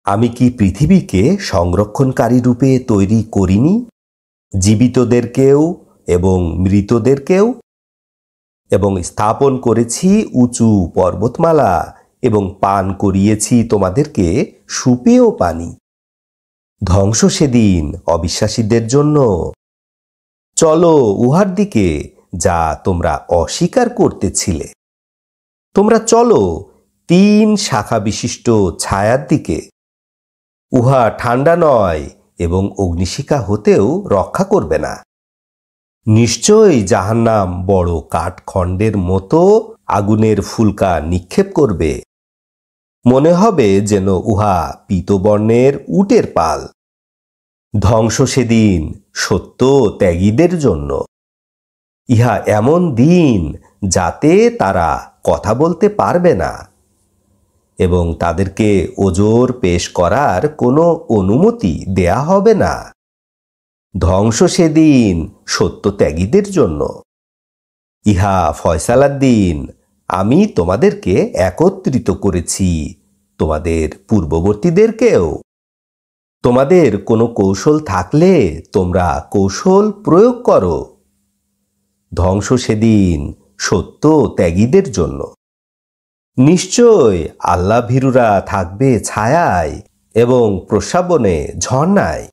আমি কি পৃথিবীকে সংরক্ষণকারী রূপে তৈরি করিনি? জীবিতদেরকেও এবং মৃতদেরকেও, এবং স্থাপন করেছি উঁচু পর্বতমালা এবং পান করিয়েছি তোমাদেরকে সুপেয় পানি। ধ্বংস সেদিন অবিশ্বাসীদের জন্য। চলো উহার দিকে যা তোমরা অস্বীকার করতেছিলে। তোমরা চলো 3 শাখা বিশিষ্ট ছায়ার দিকে। উহা ঠান্ডা নয় এবং অগ্নিশিখা হতেও রক্ষা করবে না। নিশ্চয়ই জাহান্নাম বড় কাঠখণ্ডের মতো আগুনের ফুলকা নিক্ষেপ করবে। মনে হবে যেন উহা পীতবর্ণের উটের পাল। ধ্বংস সেদিন সত্য ত্যাগীদের জন্য। ইহা এমন দিন যাতে তারা কথা বলতে পারবে না এবং তাদেরকে ওজর পেশ করার কোনো অনুমতি দেয়া হবে না। ধ্বংস সেদিন সত্যত্যাগীদের জন্য। ইহা ফয়সালার দিন। আমি তোমাদেরকে একত্রিত করেছি, তোমাদের পূর্ববর্তীদেরকেও। তোমাদের কোনো কৌশল থাকলে তোমরা কৌশল প্রয়োগ করো। ধ্বংস সেদিন সত্য ত্যাগীদের জন্য। নিশ্চয় আল্লাহ ভীরুরা থাকবে ছায়ায় এবং প্রস্রাবনে ঝর্ণায়।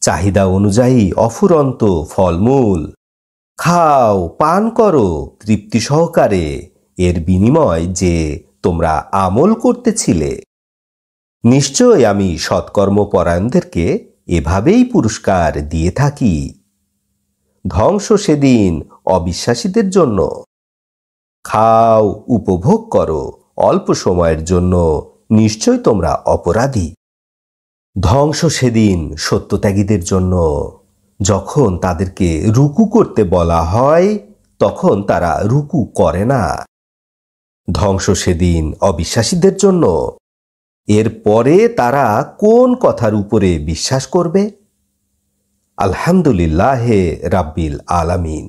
চাহিদা অনুযায়ী অফুরন্ত ফলমূল খাও, পান করো তৃপ্তি সহকারে, এর বিনিময় যে তোমরা আমল করতেছিলে। নিশ্চয় আমি সৎকর্মপরায়ণদেরকে এভাবেই পুরস্কার দিয়ে থাকি। ধ্বংস সেদিন অবিশ্বাসীদের জন্য। খাও, উপভোগ করো অল্প সময়ের জন্য, নিশ্চয় তোমরা অপরাধী। ধ্বংস সেদিন সত্যত্যাগীদের জন্য। যখন তাদেরকে রুকু করতে বলা হয় তখন তারা রুকু করে না। ধ্বংস সেদিন অবিশ্বাসীদের জন্য। এরপরে তারা কোন কথার উপরে বিশ্বাস করবে? আলহামদুলিল্লাহে রাব্বিল আলামিন।